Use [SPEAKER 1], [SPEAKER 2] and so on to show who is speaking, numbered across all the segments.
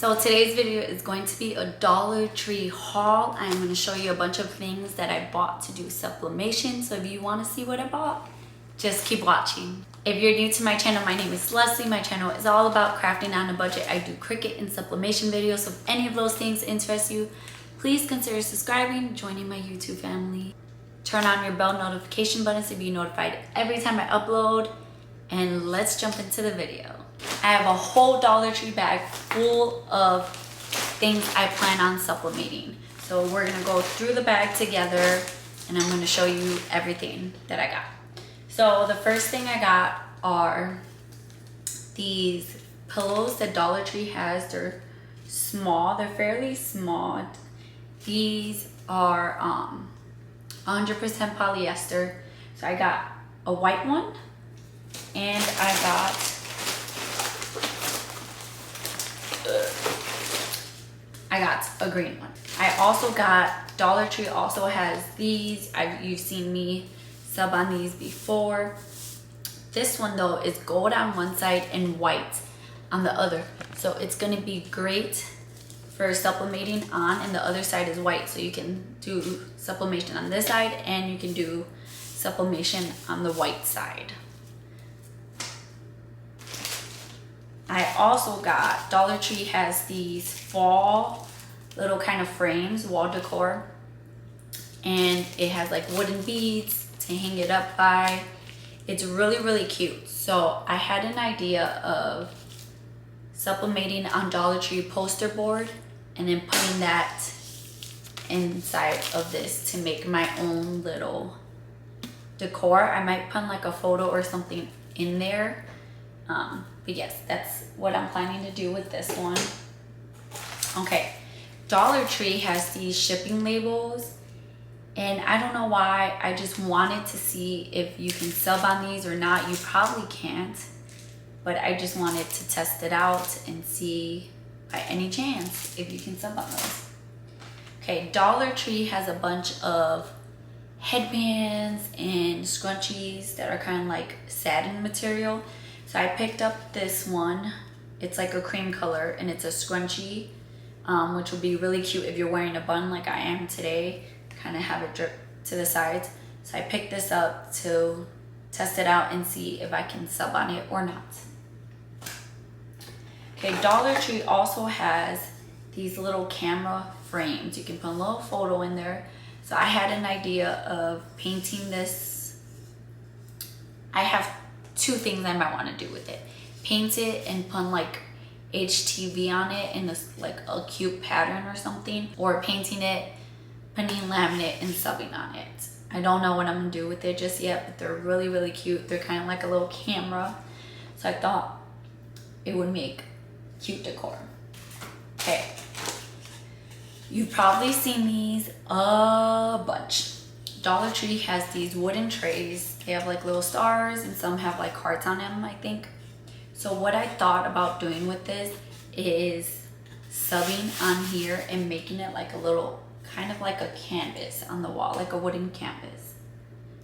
[SPEAKER 1] So today's video is going to be a Dollar Tree haul. I'm going to show you a bunch of things that I bought to do sublimation. So if you want to see what I bought, just keep watching. If you're new to my channel, my name is Leslie. My channel is all about crafting on a budget. I do Cricut and sublimation videos. So if any of those things interest you, please consider subscribing, joining my YouTube family. Turn on your bell notification button to be notified every time I upload. And let's jump into the video. I have a whole Dollar Tree bag full of things I plan on sublimating. So we're gonna go through the bag together and I'm gonna show you everything that I got. So the first thing I got are these pillows that Dollar Tree has. They're small, they're fairly small. These are 100% polyester. So I got a white one and I got a green one. I also got, Dollar Tree also has these. You've seen me sub on these before. This one though is gold on one side and white on the other. So it's gonna be great for sublimating on, and the other side is white. So you can do sublimation on this side and you can do sublimation on the white side. I also got, Dollar Tree has these fall little kind of frames, wall decor, and it has like wooden beads to hang it up by. It's really cute. So I had an idea of sublimating on Dollar Tree poster board and then putting that inside of this to make my own little decor. I might put like a photo or something in there. But yes, that's what I'm planning to do with this one. Okay, Dollar Tree has these shipping labels, and I don't know why. I just wanted to see if you can sub on these or not. You probably can't, but I just wanted to test it out and see by any chance if you can sub on those. Okay, Dollar Tree has a bunch of headbands and scrunchies that are kind of like satin material. So I picked up this one. It's like a cream color and it's a scrunchie, which would be really cute if you're wearing a bun like I am today. Kind of have it drip to the sides. So I picked this up to test it out and see if I can sub on it or not. Okay, Dollar Tree also has these little camera frames. You can put a little photo in there. So I had an idea of painting this. I have two things I might want to do with it. Paint it and put like HTV on it in this like a cute pattern or something, or painting it, putting laminate and subbing on it. I don't know what I'm gonna do with it just yet, but they're really cute. They're kind of like a little camera, so I thought it would make cute decor. Okay, you've probably seen these a bunch. Dollar Tree has these wooden trays. They have like little stars and some have like hearts on them, I think. So what I thought about doing with this is subbing on here and making it like a little, kind of like a canvas on the wall, like a wooden canvas.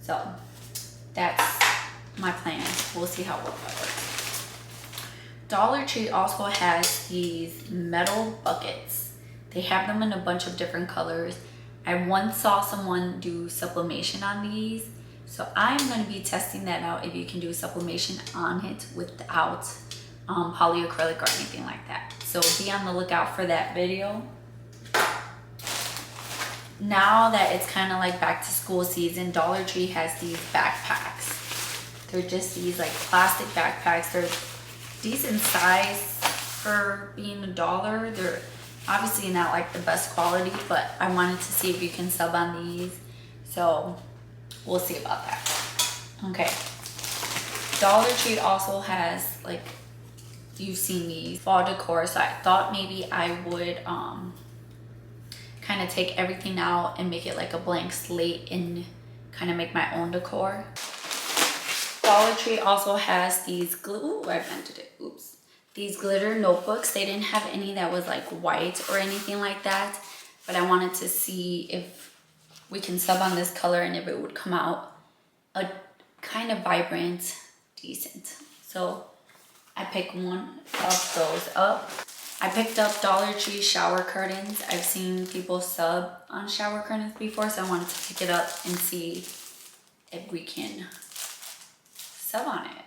[SPEAKER 1] So that's my plan. We'll see how well that works. Dollar Tree also has these metal buckets. They have them in a bunch of different colors. I once saw someone do sublimation on these, so I'm going to be testing that out if you can do sublimation on it without polyacrylic or anything like that. So be on the lookout for that video. Now that it's kind of like back to school season, Dollar Tree has these backpacks. They're just these like plastic backpacks. They're decent size for being $1. They're obviously not like the best quality, but I wanted to see if you can sub on these. So we'll see about that. Okay. Dollar Tree also has, like, you've seen these fall decor. So I thought maybe I would kind of take everything out and make it like a blank slate and kind of make my own decor. Dollar Tree also has these glue. I vented it. Oops. These glitter notebooks. They didn't have any that was like white or anything like that, but I wanted to see if we can sub on this color and if it would come out a kind of vibrant, decent. So I picked one of those up. I picked up Dollar Tree shower curtains. I've seen people sub on shower curtains before, so I wanted to pick it up and see if we can sub on it.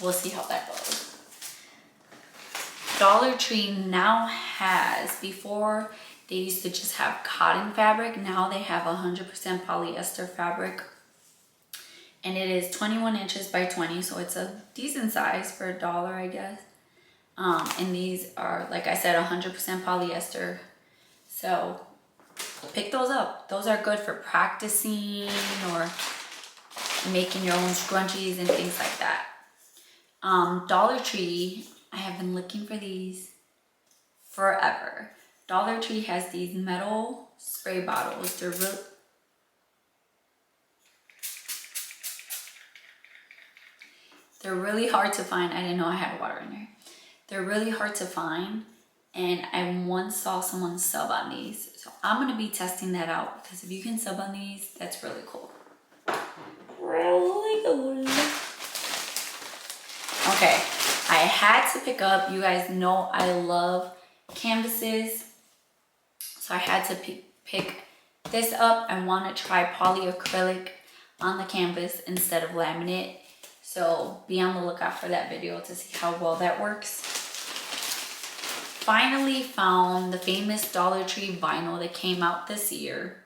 [SPEAKER 1] We'll see how that goes. Dollar Tree now has, before they used to just have cotton fabric, now they have 100% polyester fabric. And it is 21 inches by 20, so it's a decent size for $1, I guess. And these are, like I said, 100% polyester. So pick those up. Those are good for practicing or making your own scrunchies and things like that. Dollar Tree, I have been looking for these forever. Dollar Tree has these metal spray bottles. They're really hard to find. I didn't know I had water in there. They're really hard to find, and I once saw someone sub on these. So I'm gonna be testing that out, because if you can sub on these, that's really cool. Really cool. Okay, I had to pick up, you guys know I love canvases, so I had to pick this up. I want to try polyacrylic on the canvas instead of laminate, so be on the lookout for that video to see how well that works. Finally found the famous Dollar Tree vinyl that came out this year.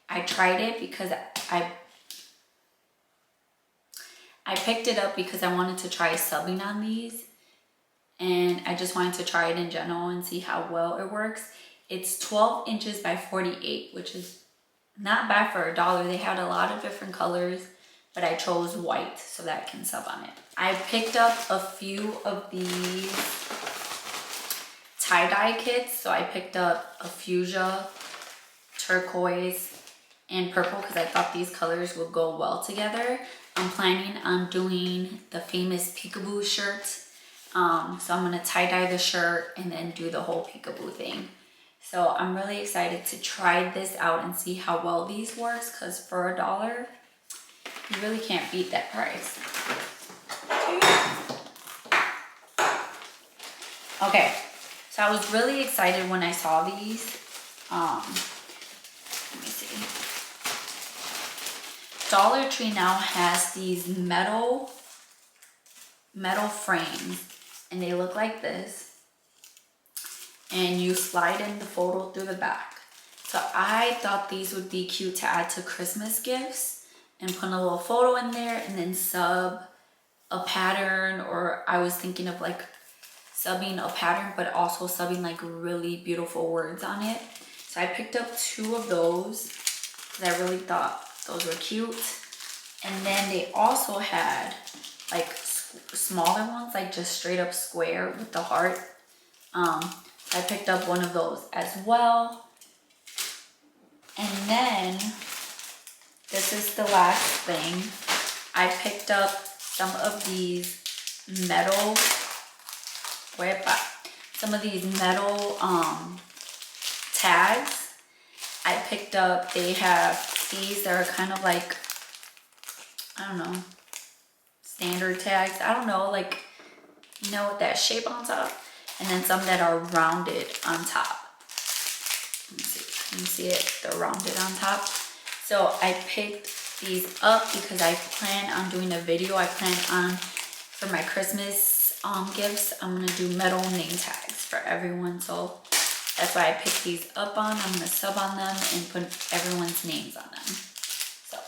[SPEAKER 1] I tried it because I picked it up because I wanted to try subbing on these, and I just wanted to try it in general and see how well it works. It's 12 inches by 48, which is not bad for $1. They had a lot of different colors, but I chose white so that I can sub on it. I picked up a few of these tie-dye kits. So I picked up a fuchsia, turquoise, and purple because I thought these colors would go well together. I'm planning on doing the famous peekaboo shirt. So I'm gonna tie-dye the shirt and then do the whole peekaboo thing. So I'm really excited to try this out and see how well these works, because for $1, you really can't beat that price. Okay, so I was really excited when I saw these. Let me see. Dollar Tree now has these metal frames, and they look like this. And you slide in the photo through the back. So I thought these would be cute to add to Christmas gifts and put a little photo in there and then sub a pattern, or I was thinking of like subbing a pattern but also subbing like really beautiful words on it. So I picked up 2 of those because I really thought those were cute. And then they also had like smaller ones, like just straight up square with the heart. I picked up one of those as well. And then, this is the last thing. I picked up some of these metal, tags. I picked up, they have these that are kind of like, I don't know, standard tags. I don't know, like, you know, with that shape on top. And then some that are rounded on top. Let me see, can you see it? They're rounded on top. So I picked these up because I plan on doing a video. I plan on, for my Christmas gifts, I'm gonna do metal name tags for everyone. So that's why I picked these up on. I'm gonna sub on them and put everyone's names on them. So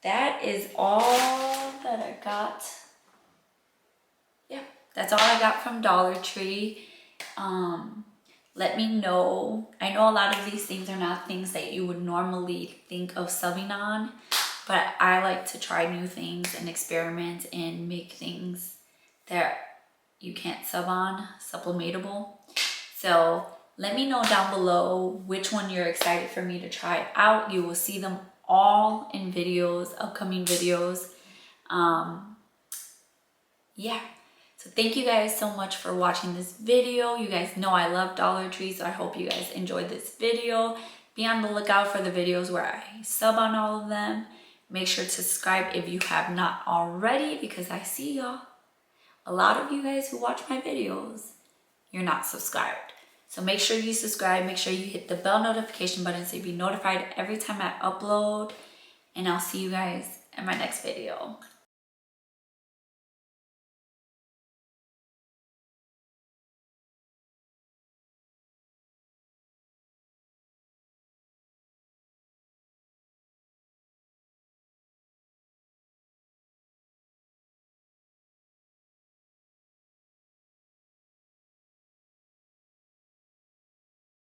[SPEAKER 1] that is all that I got. Yeah. That's all I got from Dollar Tree. Let me know. I know a lot of these things are not things that you would normally think of subbing on, but I like to try new things and experiment and make things that you can't sub on, sublimatable. So let me know down below which one you're excited for me to try out. You will see them all in videos, upcoming videos. Yeah. So thank you guys so much for watching this video. You guys know I love Dollar Tree, so I hope you guys enjoyed this video. Be on the lookout for the videos where I sub on all of them. Make sure to subscribe if you have not already, because I see y'all a lot of you guys who watch my videos, you're not subscribed. So make sure you subscribe, make sure you hit the bell notification button so you'll be notified every time I upload. And I'll see you guys in my next video.